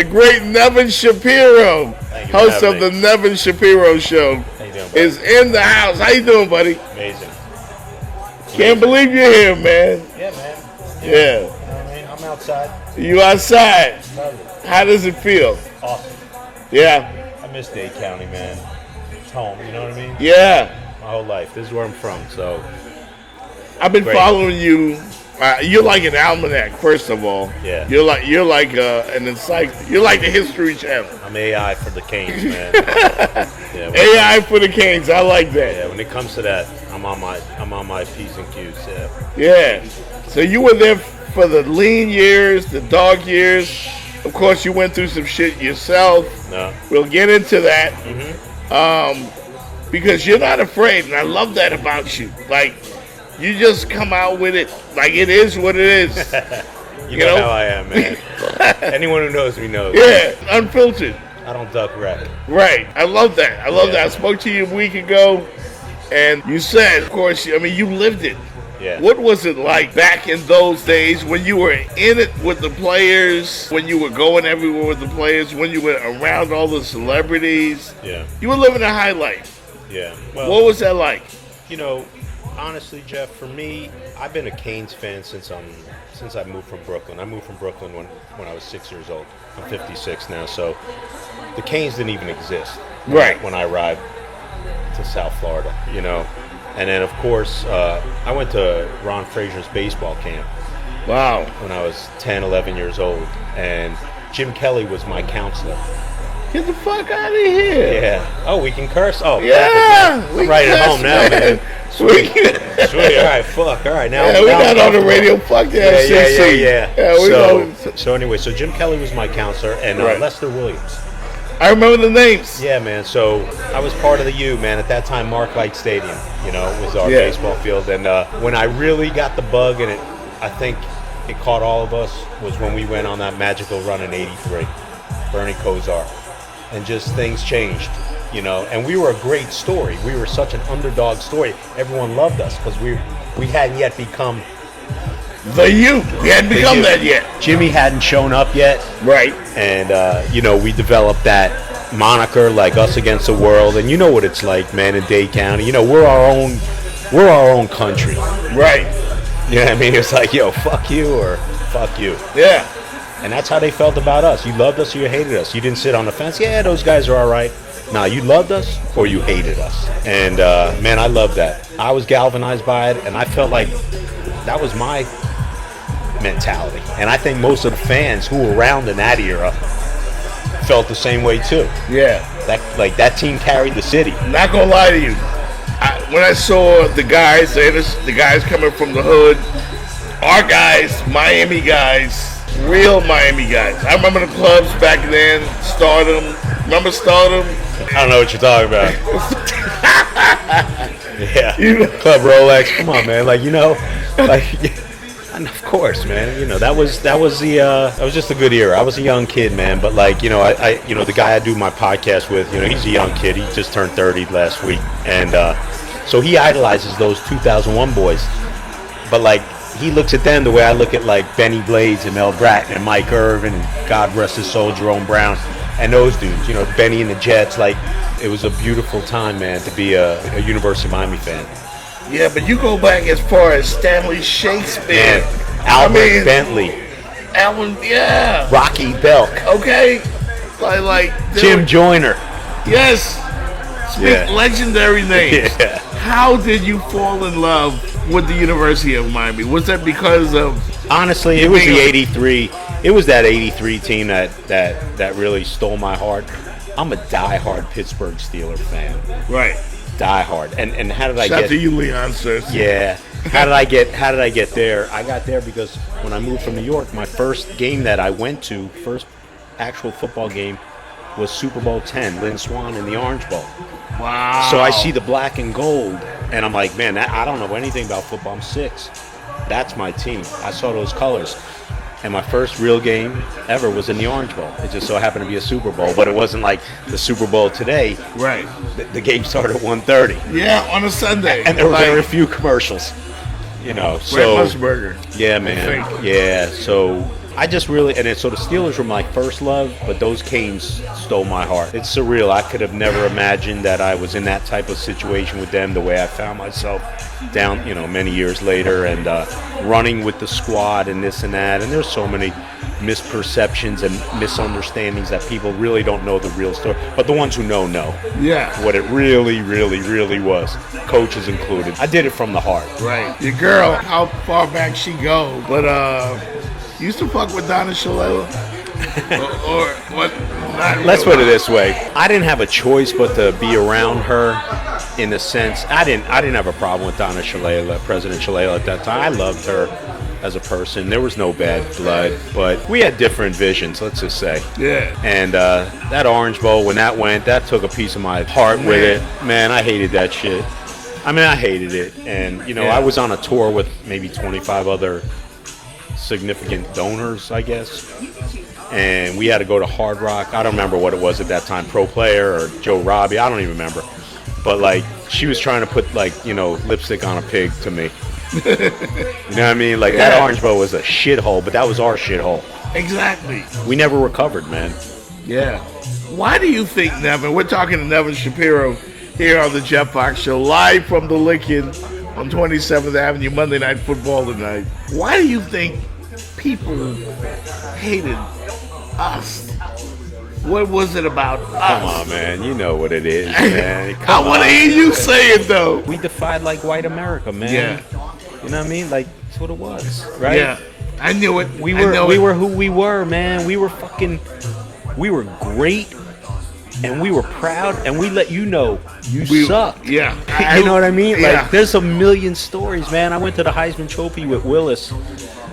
great Nevin Shapiro, host of the Nevin Shapiro Show, is in the house. How you doing, buddy? Amazing. Can't believe you're here, man. Yeah, man. Yeah. You know what I mean? I'm outside. You outside. Love it. How does it feel? Awesome. Yeah. I miss Dade County, man. It's home, you know what I mean? Yeah. My whole life. This is where I'm from, so. I've been following you. You're like an almanac, first of all. Yeah. You're like an encyclopedia. You're like the History Channel. I'm AI for the Canes, man. Yeah, AI for the Canes. I like that. Yeah, when it comes to that, I'm on my P's and Q's. Yeah. Yeah. So you were there for the lean years, the dog years. Of course, you went through some shit yourself. No. We'll get into that. Mm-hmm. Because you're not afraid, and I love that about you. Like, you just come out with it like it is what it is. you know how I am, man. Anyone who knows me knows. Yeah, unfiltered. I don't duck wreck. Right. I love that. I love that. I spoke to you a week ago, and you said, of course, I mean, you lived it. Yeah. What was it like back in those days when you were in it with the players, when you were going everywhere with the players, when you were around all the celebrities? Yeah. You were living a high life. Yeah. Well, what was that like? You know, honestly, Jeff, for me, I've been a Canes fan since I moved from Brooklyn. I moved from Brooklyn when I was 6 years old. I'm 56 now, so the Canes didn't even exist when I arrived to South Florida, you know. And then, of course, I went to Ron Frazier's baseball camp. Wow. When I was 10, 11 years old, and Jim Kelly was my counselor. Get the fuck out of here. Yeah. Oh, we can curse? Oh, yeah. I'm right at home now, man. Sweet. Sweet. All right, fuck. All right, now. Yeah, we're not on the radio. Fuck that. Yeah. So anyway, so Jim Kelly was my counselor, and Lester Williams. I remember the names. Yeah, man. So I was part of the U, man. At that time, Mark Light Stadium, you know, was our baseball field. And when I really got the bug, and I think it caught all of us, was when we went on that magical run in '83, Bernie Kosar. And just things changed, you know. And we were a great story. We were such an underdog story. Everyone loved us because we hadn't yet become the U. We hadn't become that yet. Jimmy hadn't shown up yet. Right. And, you know, we developed that moniker, like us against the world. And you know what it's like, man, in Dade County. You know, we're our own country. Right. You know what I mean? It's like, yo, fuck you or fuck you. Yeah. And that's how they felt about us. You loved us or you hated us. You didn't sit on the fence. Yeah, those guys are all right. Nah, you loved us or you hated us. And, man, I loved that. I was galvanized by it, and I felt like that was my mentality. And I think most of the fans who were around in that era felt the same way, too. Yeah. That team carried the city. Not going to lie to you. When I saw the guys coming from the hood, our guys, Miami guys, real Miami guys. I remember the clubs back then, Stardom. Remember Stardom? I don't know what you're talking about. Yeah. Club Rolex. Come on, man. Like, you know, like, and of course, man. You know, that was just a good era. I was a young kid, man. But like, you know, I you know, the guy I do my podcast with, you know, he's a young kid. He just turned 30 last week, and so he idolizes those 2001 boys. But like, he looks at them the way I look at like Benny Blades and Mel Bratton and Mike Irvin and God rest his soul, Jerome Brown, and those dudes. You know, Benny and the Jets. Like, it was a beautiful time, man, to be a University of Miami fan. Yeah, but you go back as far as Stanley Shakespeare, Albert Bentley, Alan, Rocky Belk, okay, like Jim Joyner. Yes, legendary names. Yeah. How did you fall in love with the University of Miami? Was that because of? Honestly, it was the '83. It was that '83 team that really stole my heart. I'm a diehard Pittsburgh Steelers fan. Right. Diehard. And how did I get? Shout out to you, Leon, sir. Yeah. How did I get there? I got there because when I moved from New York, my first game that I went to, first actual football game, was Super Bowl 10, Lynn Swann in the Orange Bowl. Wow. So I see the black and gold, and I'm like, man, I don't know anything about football. I'm 6. That's my team. I saw those colors. And my first real game ever was in the Orange Bowl. It just so happened to be a Super Bowl, but it wasn't like the Super Bowl today. Right. The game started at 1:30. Yeah, on a Sunday. And there were very few commercials. You know, so Musburger. Yeah, man. Yeah, so I just really, so the Steelers were my first love, but those Canes stole my heart. It's surreal. I could have never imagined that I was in that type of situation with them the way I found myself down, many years later, and running with the squad and this and that. And there's so many misperceptions and misunderstandings that people really don't know the real story. But the ones who know. Yeah. What it really, really, really was. Coaches included. I did it from the heart. Right. Your girl, how far back she go, but you used to fuck with Donna Shalala? or what? Let's put it this way. I didn't have a choice but to be around her. In a sense, I didn't have a problem with Donna Shalala, President Shalala at that time. I loved her as a person. There was no bad blood, but we had different visions, let's just say. Yeah. And that Orange Bowl, when that went, that took a piece of my heart with it. Man, I hated that shit. I hated it. And, I was on a tour with maybe 25 other significant donors, I guess. And we had to go to Hard Rock. I don't remember what it was at that time, Pro Player or Joe Robbie. I don't even remember. But, she was trying to put, lipstick on a pig to me. You know what I mean? That Orange Bowl was a shithole, but that was our shithole. Exactly. We never recovered, man. Yeah. Why do you think, Nevin? We're talking to Nevin Shapiro here on the Jeff Fox Show, live from the Lickin' on 27th Avenue, Monday Night Football tonight. Why do you think people hated us? What was it about us? Come on, man. You know what it is, man. I want to hear you say it, though. We defied, white America, man. Yeah. You know what I mean? That's what it was, right? Yeah. I knew it. We were who we were, man. We were great, and we were proud, and we let you know you sucked. Yeah. You know what I mean? Yeah. There's a million stories, man. I went to the Heisman Trophy with Willis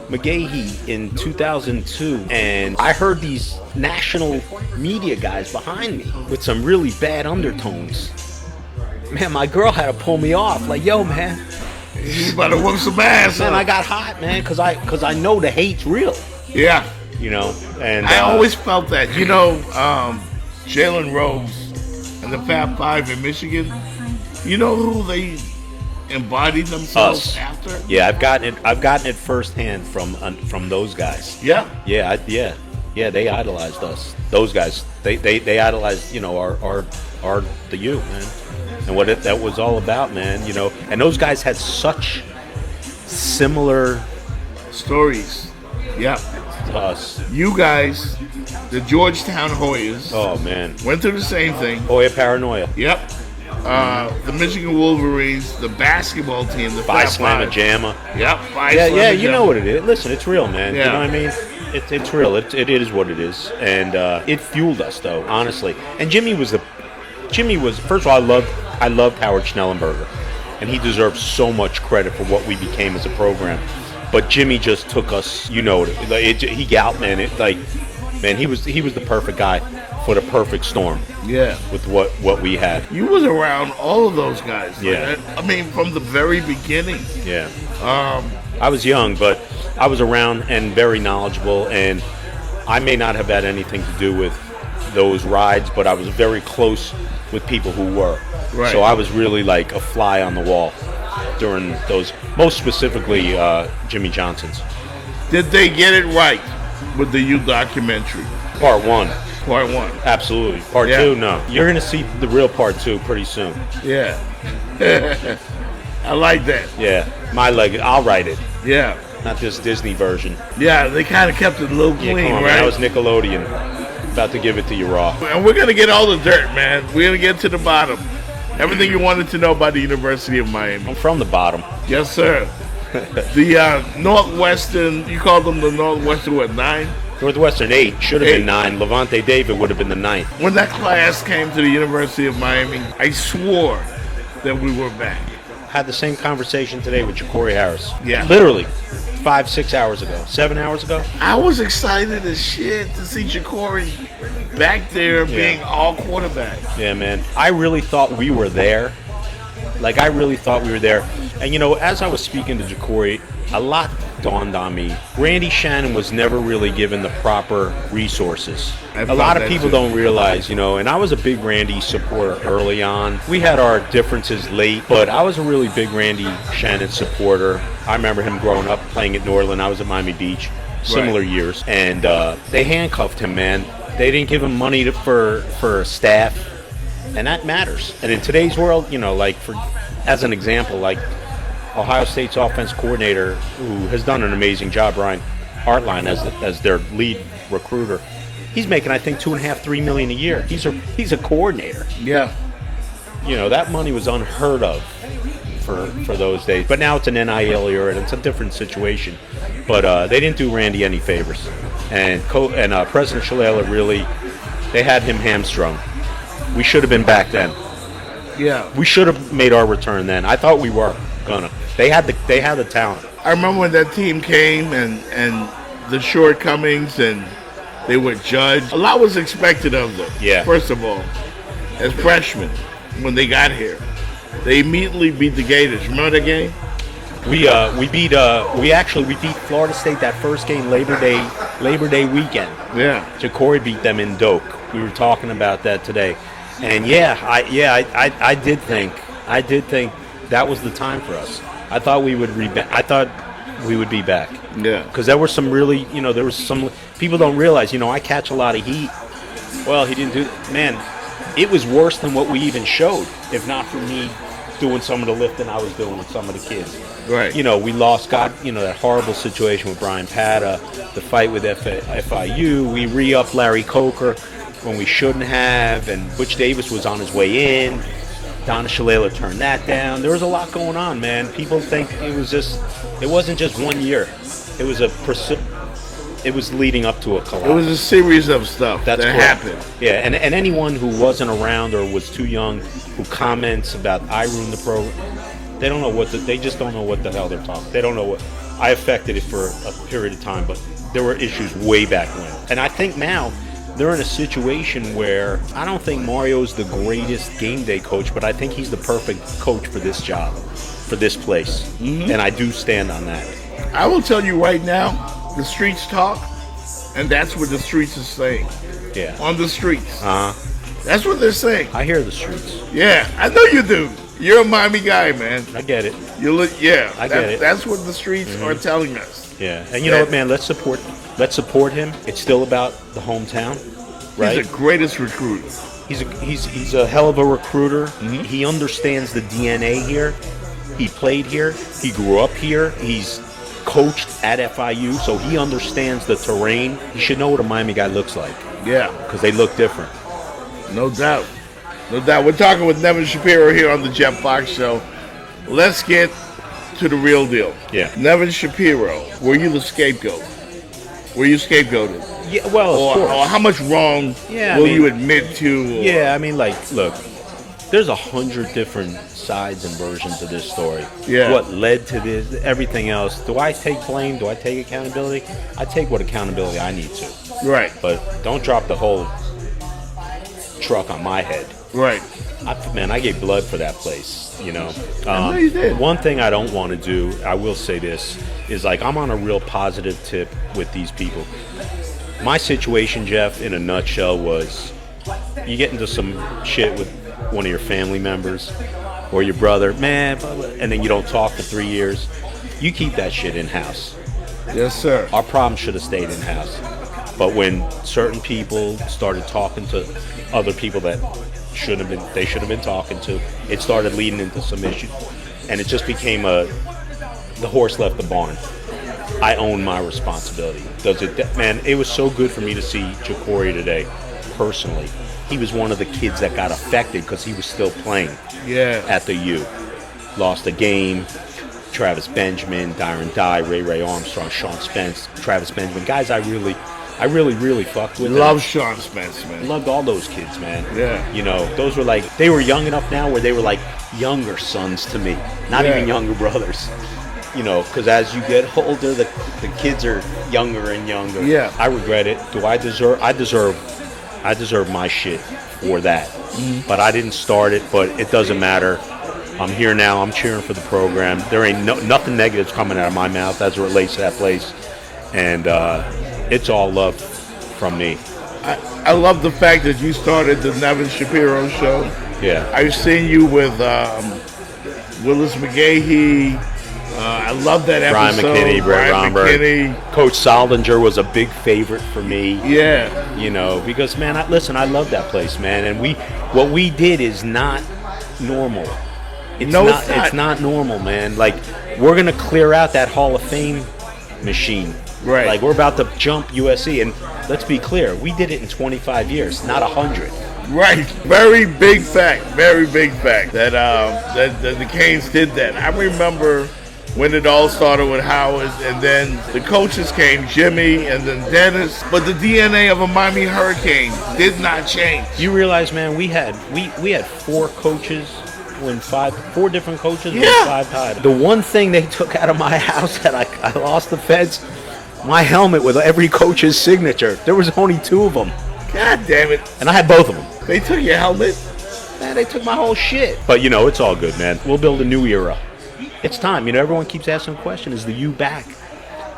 McGahee in 2002, and I heard these national media guys behind me with some really bad undertones. Man, my girl had to pull me off. Yo, man, you about to whoop some ass. Man, I got hot, man, because I know the hate's real. Yeah. And I always felt that. Jalen Rose and the Fab Five in Michigan. You know who they embodied themselves after? Yeah, I've gotten it firsthand from those guys. Yeah. Yeah, they idolized us. Those guys, they idolized, the U, man, and what that was all about, man. And those guys had such similar stories. Yeah. To us. You guys, the Georgetown Hoyas. Oh man. Went through the same thing. Hoya paranoia. Yep. The Michigan Wolverines, the basketball team, the Phi Slamma Jamma. Yep. Yeah, you know what it is. Listen, it's real, man. Yeah. You know what I mean? It's real. It is what it is, and it fueled us, though, honestly. And Jimmy was first of all, I loved Howard Schnellenberger, and he deserves so much credit for what we became as a program. But Jimmy just took us, he outman it. Man, he was the perfect guy for the perfect storm. Yeah. With what we had. You was around all of those guys. Yeah. From the very beginning. Yeah. I was young, but I was around and very knowledgeable, and I may not have had anything to do with those rides, but I was very close with people who were. Right. So I was really like a fly on the wall during those, most specifically Jimmy Johnson's. Did they get it right with the U documentary? Part one. Absolutely. Part two, no. You're going to see the real part two pretty soon. Yeah. I like that. Yeah. I'll write it. Yeah. Not this Disney version. Yeah, they kind of kept it a little clean, come on, right? Man, that was Nickelodeon. About to give it to you raw. And we're going to get all the dirt, man. We're going to get to the bottom. Everything you wanted to know about the University of Miami. I'm from the bottom. Yes, sir. The Northwestern, you called them the Northwestern, what, 9? Northwestern 8, should have been 9. Levante David would have been the 9th. When that class came to the University of Miami, I swore that we were back. Had the same conversation today with Ja'Cory Harris. Yeah. Literally 5-6 hours ago, 7 hours ago. I was excited as shit to see Ja'Cory back there being all quarterback. Yeah, man. I really thought we were there. And as I was speaking to Ja'Cory, a lot dawned on me. Randy Shannon was never really given the proper resources. I A felt lot of that people too. don't realize, and I was a big Randy supporter early on. We had our differences late, but I was a really big Randy Shannon supporter. I remember him growing up playing at New Orleans. I was at Miami Beach, similar years. And they handcuffed him, man. They didn't give him money for staff, and that matters. And in today's world, as an example, like Ohio State's offense coordinator, who has done an amazing job, Brian Hartline, as their lead recruiter, he's making, I think, $2.5–3 million a year. He's a coordinator. Yeah. That money was unheard of for those days. But now it's an N.I.L era, and it's a different situation. But they didn't do Randy any favors. And President Shalala really, they had him hamstrung. We should have been back then. Yeah. We should have made our return then. I thought we were gonna. They had the talent. I remember when that team came and the shortcomings, and they were judged. A lot was expected of them. Yeah. First of all, as freshmen, when they got here, they immediately beat the Gators. Remember that game? We beat Florida State that first game Labor Day weekend. Yeah. Ja'Cory beat them in Doak. We were talking about that today. And I did think that was the time for us. I thought we would be back. Yeah. Because there were some really, there was some people don't realize, I catch a lot of heat. Well, he didn't do man. It was worse than what we even showed, if not for me doing some of the lifting I was doing with some of the kids. Right. We lost that horrible situation with Brian Pata, the fight with FIU. We re-upped Larry Coker when we shouldn't have, and Butch Davis was on his way in. Donna Shalala turned that down. There was a lot going on, man. People think it wasn't just 1 year. It was leading up to a collapse. It was a series of stuff that happened. Yeah, and anyone who wasn't around or was too young who comments about I ruined the program, they don't know they just don't know what the hell they're talking. They don't know what. I affected it for a period of time, but there were issues way back when. And I think now they're in a situation where I don't think Mario's the greatest game day coach, but I think he's the perfect coach for this job, for this place. Mm-hmm. And I do stand on that. I will tell you right now, the streets talk, and that's what the streets is saying. Yeah. On the streets. Uh-huh. That's what they're saying. I hear the streets. Yeah, I know you do. You're a Miami guy, man. I get it. I get it. That's what the streets are telling us. Yeah, and you know what, man? Let's support him. It's still about the hometown, right? He's the greatest recruiter. He's a hell of a recruiter. Mm-hmm. He understands the DNA here. He played here. He grew up here. He's coached at FIU, so he understands the terrain. He should know what a Miami guy looks like. Yeah, because they look different. No doubt. We're talking with Nevin Shapiro here on the Jeff Fox Show. Let's get to the real deal. Yeah. Nevin Shapiro, were you the scapegoat? Were you scapegoated? Yeah, well, of course. Or how much wrong will you admit to? Yeah, I mean, look, there's 100 different sides and versions of this story. Yeah. What led to this, everything else. Do I take blame? Do I take accountability? I take what accountability I need to. Right. But don't drop the whole truck on my head. Right. I gave blood for that place, I know you did. One thing I don't want to do, I will say this, is I'm on a real positive tip with these people. My situation, Jeff, in a nutshell was you get into some shit with one of your family members or your brother, man, and then you don't talk for 3 years. You keep that shit in-house. Yes, sir. Our problem should have stayed in-house. But when certain people started talking to other people that they should have been talking to, it started leading into some issues. And it just became the horse left the barn. I own my responsibility. Man, it was so good for me to see Ja'Cory today, personally. He was one of the kids that got affected because he was still playing at the U. Lost a game. Travis Benjamin, Dyron Dye, Ray Armstrong, Sean Spence, Travis Benjamin. Guys I really fucked with. Love Sean Spence, man. Loved all those kids, man. Yeah. Those were they were young enough now where they were like younger sons to me. Not even younger brothers. Because as you get older, the kids are younger and younger. Yeah. I regret it. I deserve my shit for that. Mm-hmm. But I didn't start it, but it doesn't matter. I'm here now. I'm cheering for the program. There ain't nothing negative's coming out of my mouth as it relates to that place, and it's all love from me. I love the fact that you started the Nevin Shapiro show. Yeah. I've seen you with Willis McGahee. I love that Brian episode. McKinney, Brett Brian Romberg. McKinney. Coach Soldinger was a big favorite for me. Yeah. You know, because, man, I love that place, man. And what we did is not normal. It's not normal, man. Like, we're going to clear out that Hall of Fame machine. Right. Like, we're about to jump USC. And let's be clear, we did it in 25 years, not 100. Right. Very big fact. Very big fact that the Canes did that. I remember when it all started with Howard, and then the coaches came, Jimmy and then Dennis. But the DNA of a Miami Hurricane did not change. You realize, man, we had 4 coaches win 4 different coaches win 5 titles. The one thing they took out of my house that I lost the feds, my helmet with every coach's signature. There was only 2 of them. God damn it. And I had both of them. They took your helmet? Man, they took my whole shit. But, you know, it's all good, man. We'll build a new era. It's time. You know, everyone keeps asking the question, is the U back?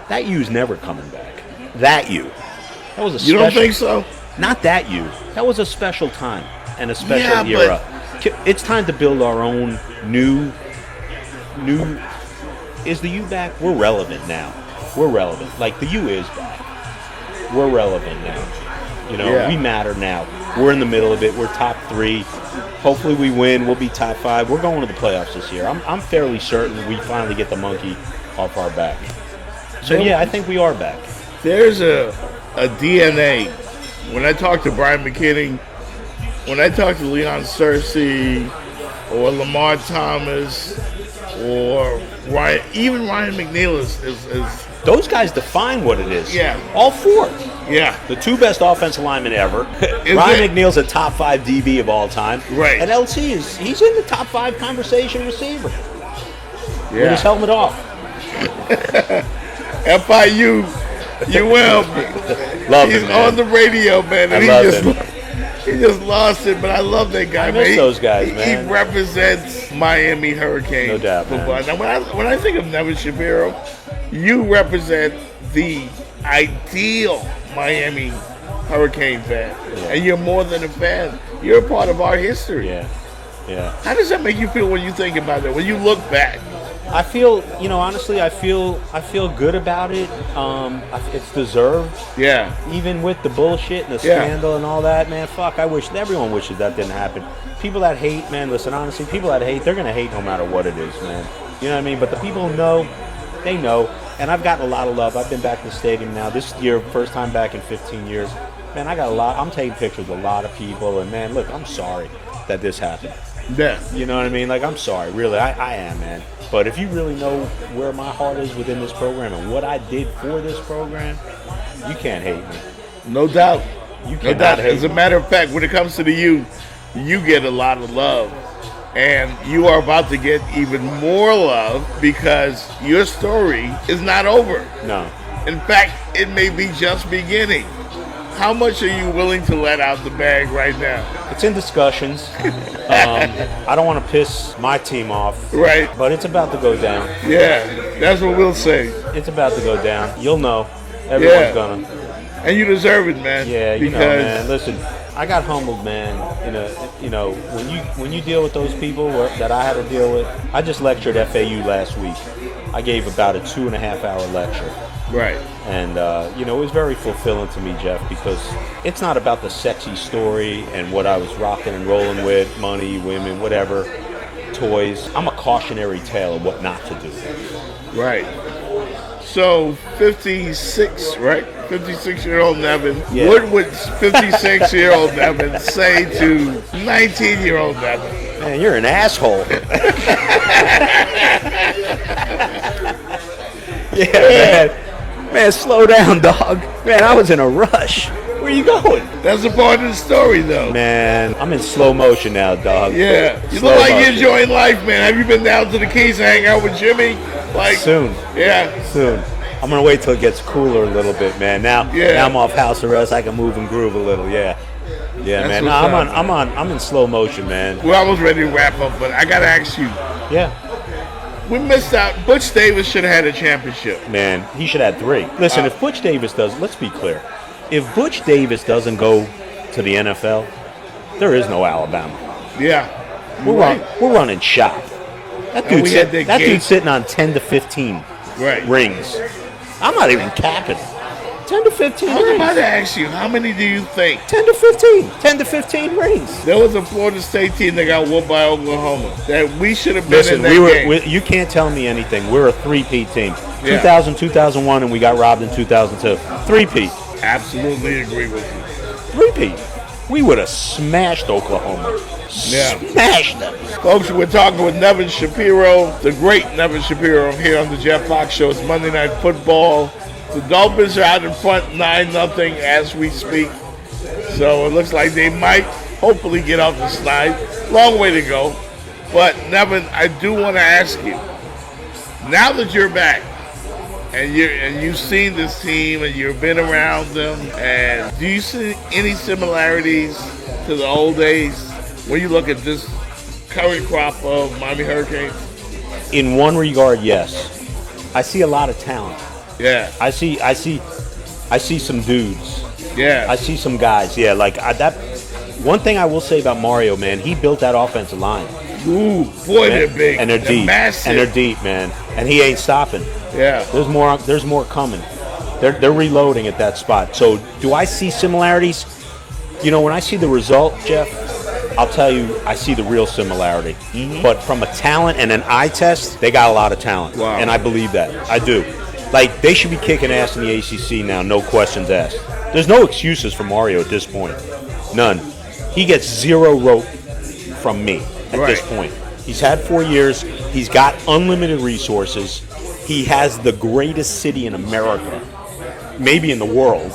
That U's never coming back. That U. That was a special... You don't think so? Not that U. That was a special time and a special era. It's time to build our own new... Is the U back? We're relevant now. We're relevant. Like, the U is back. We're relevant now. You know, we matter now. We're in the middle of it. We're top 3. Hopefully we win. We'll be top 5. We're going to the playoffs this year. I'm fairly certain we finally get the monkey off our back. So, yeah, I think we are back. There's a DNA. When I talk to Brian McKinney, when I talk to Leon Searcy or Lamar Thomas or even Ryan McNeil is those guys define what it is. Yeah. All 4. Yeah. The 2 best offensive linemen ever. Ryan McNeil's a top 5 DB of all time. Right. And LT he's in the top 5 conversation receiver. Yeah. With his helmet off. FIU, Love he's him, man. on the radio, man. And he just lost it, but I love that guy, I miss those guys, man. He represents Miami Hurricane. No doubt, football. man. Now, when I think of Nevin Shapiro, you represent the ideal Miami Hurricane fan. Yeah. And you're more than a fan. You're a part of our history. Yeah. How does that make you feel when you think about it, when you look back? I feel, honestly, I feel good about it. It's deserved. Yeah. Even with the bullshit and the scandal and all that, man, fuck, everyone wishes that didn't happen. People that hate, man, listen, honestly, people that hate, they're going to hate no matter what it is, man. You know what I mean? But the people who know, they know. And I've gotten a lot of love. I've been back to the stadium now. This year, first time back in 15 years. Man, I got a lot. I'm taking pictures with a lot of people. And, man, look, I'm sorry that this happened. Yeah. You know what I mean? Like, I'm sorry. Really, I am, man. But if you really know where my heart is within this program and what I did for this program, you can't hate me. No doubt. You cannot hate me. As a matter of fact, when it comes to the U, you get a lot of love. And you are about to get even more love because your story is not over. No. In fact, it may be just beginning. How much are you willing to let out the bag right now? It's in discussions. I don't want to piss my team off. Right. But it's about to go down. Yeah, that's what we'll say. It's about to go down. You'll know. Everyone's gonna. And you deserve it, man. Yeah, you know, man. Listen, I got humbled, man. When you deal with those people that I had to deal with, I just lectured FAU last week. I gave about a 2.5-hour lecture. Right. And, it was very fulfilling to me, Jeff, because it's not about the sexy story and what I was rocking and rolling with, money, women, whatever, toys. I'm a cautionary tale of what not to do. Right. So, 56, right? 56-year-old Nevin. Yeah. What would 56-year-old Nevin say to 19-year-old Nevin? Man, you're an asshole. Yeah, man, slow down, dog. Man, I was in a rush. Where are you going? That's a part of the story, though. Man, I'm in slow motion now, dog. Yeah. You Slow look like motion. you're enjoying life, man. Have you been down to the Keys to hang out with Jimmy? Soon. Yeah. Soon. I'm going to wait till it gets cooler a little bit, man. Now I'm off house arrest. I can move and groove a little, yeah. Yeah, That's man. No, what's up, I'm in slow motion, man. We're almost ready to wrap up, but I got to ask you, Yeah. We missed out. Butch Davis should have had a championship. Man, he should have 3. Listen, if Butch Davis does, let's be clear. If Butch Davis doesn't go to the NFL, there is no Alabama. Yeah. We're running shop. That dude's sitting on 10 to 15 rings. I'm not even capping. 10 to 15 I was rings. about to ask you, how many do you think? 10 to 15. 10 to 15 rings. There was a Florida State team that got whooped by Oklahoma that we should have been in that game. You can't tell me anything. We're a 3-peat team. Yeah. 2000, 2001, and we got robbed in 2002. 3-peat. Absolutely agree with you. 3-peat. We would have smashed Oklahoma. Yeah. Smashed them. Folks, we're talking with Nevin Shapiro, the great Nevin Shapiro, here on the Jeff Fox Show. It's Monday Night Football. The Dolphins are out in front 9-0 as we speak. So it looks like they might hopefully get off the slide. Long way to go. But, Nevin, I do want to ask you, now that you're back, and you've seen this team and you've been around them, and do you see any similarities to the old days when you look at this current crop of Miami Hurricanes? In one regard, yes. I see a lot of talent. Yeah. I see some dudes. Yeah. I see some guys. Yeah, that. One thing I will say about Mario, man, he built that offensive line. Ooh, boy, Man, they're big. And they're deep. Massive. And they're deep, man. And he ain't stopping. Yeah. There's more coming. They're reloading at that spot. So do I see similarities? You know, when I see the result, Jeff, I'll tell you, I see the real similarity. Mm-hmm. But from a talent and an eye test, they got a lot of talent. Wow. And I believe that. I do. Like, they should be kicking ass in the ACC now, no questions asked. There's no excuses for Mario at this point. None. He gets zero rope from me at this point. He's had 4 years. He's got unlimited resources. He has the greatest city in America, maybe in the world,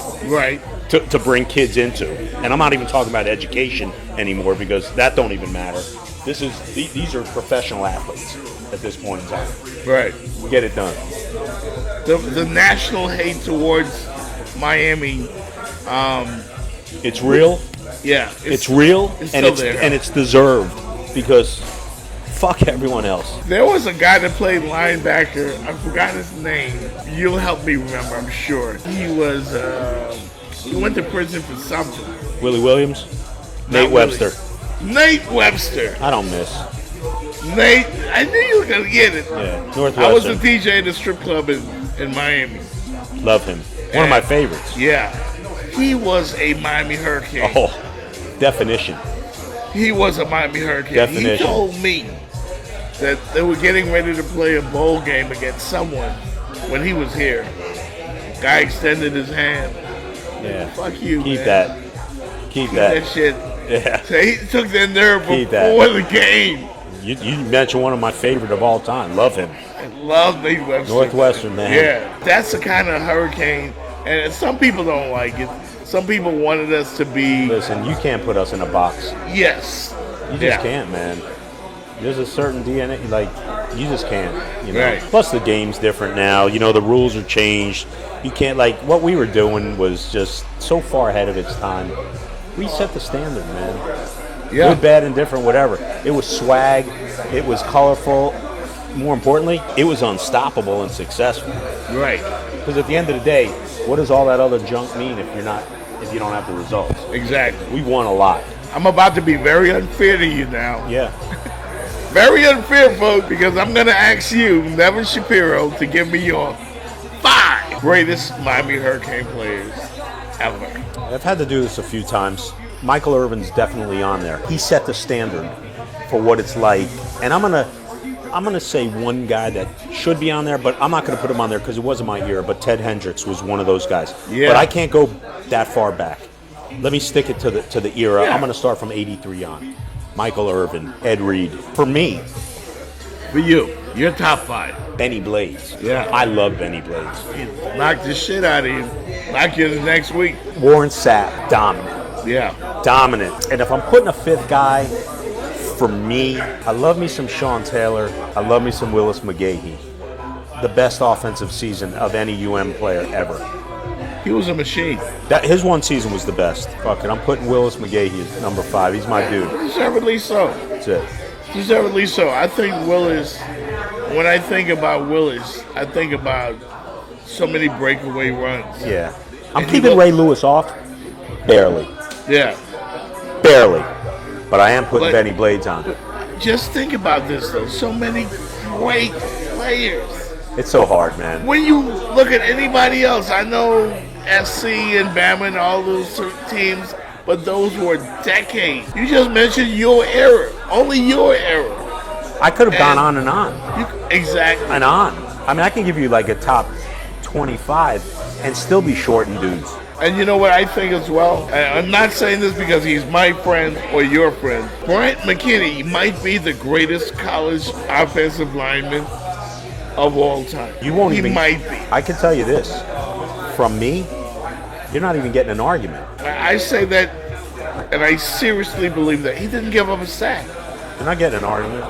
to bring kids into. And I'm not even talking about education anymore because that don't even matter. These are professional athletes at this point in time. Right. Get it done. The national hate towards Miami, it's real. Yeah, it's real, and it's deserved because fuck everyone else. There was a guy that played linebacker. I forgot his name. You'll help me remember, I'm sure. He was he went to prison for something. Willie Williams, Nate Webster. Nate Webster. I don't miss. Nate, I knew you were gonna get it. Yeah, Northwestern. I was a DJ at the strip club in Miami. Love him. One of my favorites. Yeah, he was a Miami Hurricane. Oh, definition. He was a Miami Hurricane. Definition. He told me that they were getting ready to play a bowl game against someone when he was here. Guy extended his hand. Yeah. Fuck you, Keep man. that. Keep that. Shit. Yeah. So he took their nerve Keep before that. the game. You mentioned one of my favorite of all time. Love him. I love Nate Webster. Northwestern, man. Yeah. That's the kind of Hurricane. And some people don't like it. Some people wanted us to be... Listen, you can't put us in a box. Yes. You just can't, man. There's a certain DNA, like, you just can't, you know. Right. Plus the game's different now. You know, the rules are changed. You can't, like, what we were doing was just so far ahead of its time. We set the standard, man. Yeah. Good, bad, and different, whatever. It was swag. It was colorful. More importantly, it was unstoppable and successful. Right. Because at the end of the day, what does all that other junk mean if you don't have the results? Exactly. We won a lot. I'm about to be very unfair to you now. Yeah. Very unfair, folks, because I'm going to ask you, Nevin Shapiro, to give me your 5 greatest Miami Hurricane players ever. I've had to do this a few times. Michael Irvin's definitely on there. He set the standard for what it's like. And I'm gonna say one guy that should be on there, but I'm not gonna put him on there because it wasn't my era. But Ted Hendricks was one of those guys. Yeah. But I can't go that far back. Let me stick it to the era. Yeah. I'm gonna start from '83 on. Michael Irvin, Ed Reed. For me, For you, your top 5. Benny Blades. Yeah. I love Benny Blades. He knocked the shit out of you. Knock you the next week. Warren Sapp, dominant. Yeah. Dominant. And if I'm putting a 5th guy, for me, I love me some Sean Taylor. I love me some Willis McGahee. The best offensive season of any UM player ever. He was a machine. His one season was the best. Fuck it, I'm putting Willis McGahee as number 5. He's my dude. Deservedly so. That's it. Deservedly so. I think Willis, when I think about Willis, I think about so many breakaway runs. Yeah. I'm And he keeping look- Ray Lewis off. Barely. Yeah. Barely. But I am putting But- Benny Blades on. Just think about this, though. So many great players. It's so hard, man. When you look at anybody else, I know SC and Bama and all those teams, but those were decades. You just mentioned your era. Only your era. I could have gone And- on and on. Exactly. And on. I mean, I can give you like a top 25 and still be shorting dudes. And you know what I think as well? And I'm not saying this because he's my friend or your friend. Bryant McKinney might be the greatest college offensive lineman of all time. You won't he even. might be. I can tell you this. From me, you're not even getting an argument. I say that, and I seriously believe that. He didn't give up a sack. You're not getting an argument.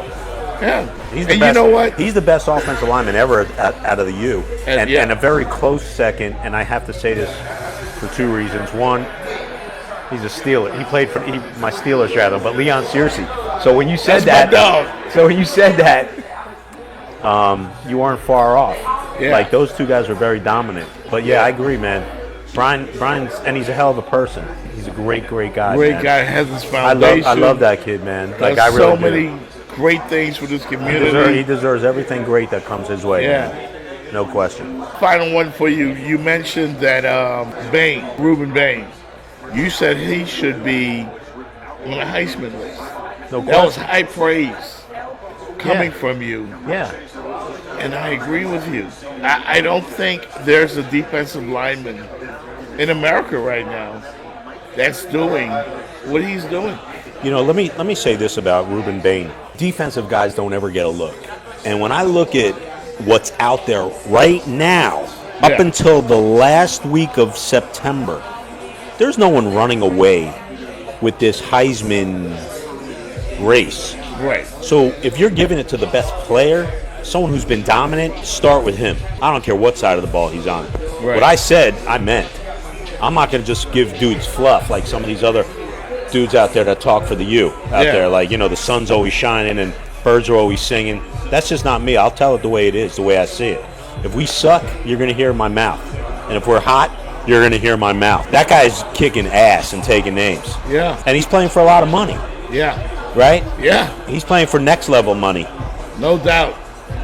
Yeah. He's the And best, you know what? He's the best offensive lineman ever out of the U. And, yeah. And a very close second, and I have to say this for two reasons. One, he's a Steeler. He played for my Steelers, rather, but Leon Searcy. So when you said That's my that, dog. so when you said that, you weren't far off. Yeah. Like those two guys were very dominant. But yeah, I agree, man. Brian's, and he's a hell of a person. He's a great guy. Great man. guy, has his I foundation. love that kid, man. Like Does I really so do. many great things for this He community. deserves everything great that comes his way. Yeah. Man. No question. Final one for you. You mentioned that Bain, Reuben Bain, you said he should be on the Heisman list. No That was question. high praise coming Yeah. from you, Yeah. and I agree with you. I don't think there's a defensive lineman in America right now that's doing what he's doing. You know, let me say this about Reuben Bain. Defensive guys don't ever get a look. And when I look at what's out there right now, up Yeah. until the last week of September, there's no one running away with this Heisman race. Right. So if you're giving it to the best player, someone who's been dominant, start with him. I don't care what side of the ball he's on. Right. What I said, I meant. I'm not going to just give dudes fluff like some of these other dudes out there that talk for the U out Yeah. there. Like, you know, the sun's always shining and birds are always singing. That's just not me. I'll tell it the way it is, the way I see it. If we suck, you're going to hear my mouth. And if we're hot, you're going to hear my mouth. That guy's kicking ass and taking names. Yeah. And he's playing for a lot of money, Yeah. right? Yeah. He's playing for next level money No doubt.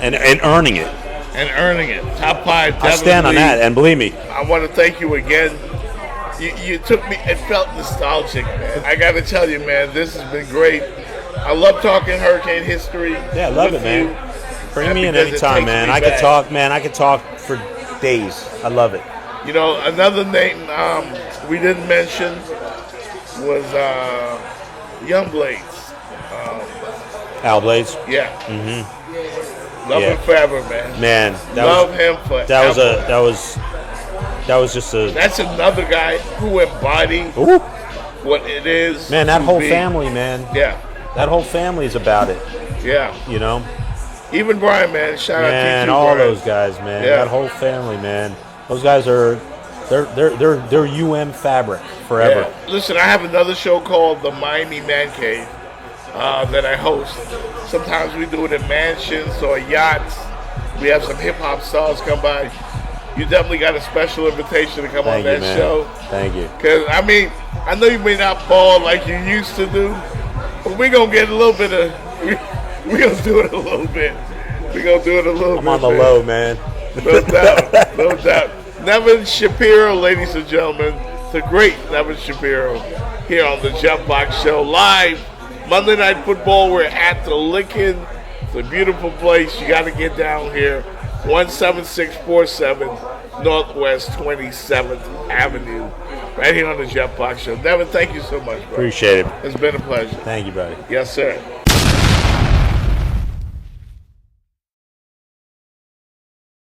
and earning it. And earning it. Top five. I stand on definitely. that, and believe me, I want to thank you again. You took me, it felt nostalgic, man. I got to tell you, man, this has been great. I love talking hurricane history. yeah, I love with it, man. you. Bring me in Because it anytime, takes man. me I could back. talk, man. I could talk for days. I love it. You know, another name we didn't mention was Young Blades. Al Blades, Yeah. Mm-hmm. Love Yeah. him forever, man. man. Love him forever. That was just a. That's another guy who embodied Ooh, what it is. man, that to whole be. family, man. Yeah. That whole family is about it. Yeah. You know, Even Brian, man. Shout out to you man. too, All Brian. those guys, man. Yeah. That whole family, man. Those guys are. They're UM fabric forever. Yeah. Listen, I have another show called The Miami Man Cave that I host. Sometimes we do it in mansions or yachts. We have some hip-hop stars come by. You definitely got a special invitation to come Thank on you, that man. show. Thank you. Because, I mean, I know you may not ball like you used to do, but we're going to get a little bit of, we're going to do it a little bit. We're going to do it a little bit. I'm on the man. low, man. No doubt, no doubt. Nevin Shapiro, ladies and gentlemen, the great Nevin Shapiro, here on the Jump Box Show, live Monday Night Football. We're at the Lincoln. It's a beautiful place. You got to get down here. 17647 Northwest 27th Avenue, right here on the Jump Box Show. Nevin, thank you so much, bro. Appreciate it. It's been a pleasure. Thank you, buddy. Yes, sir.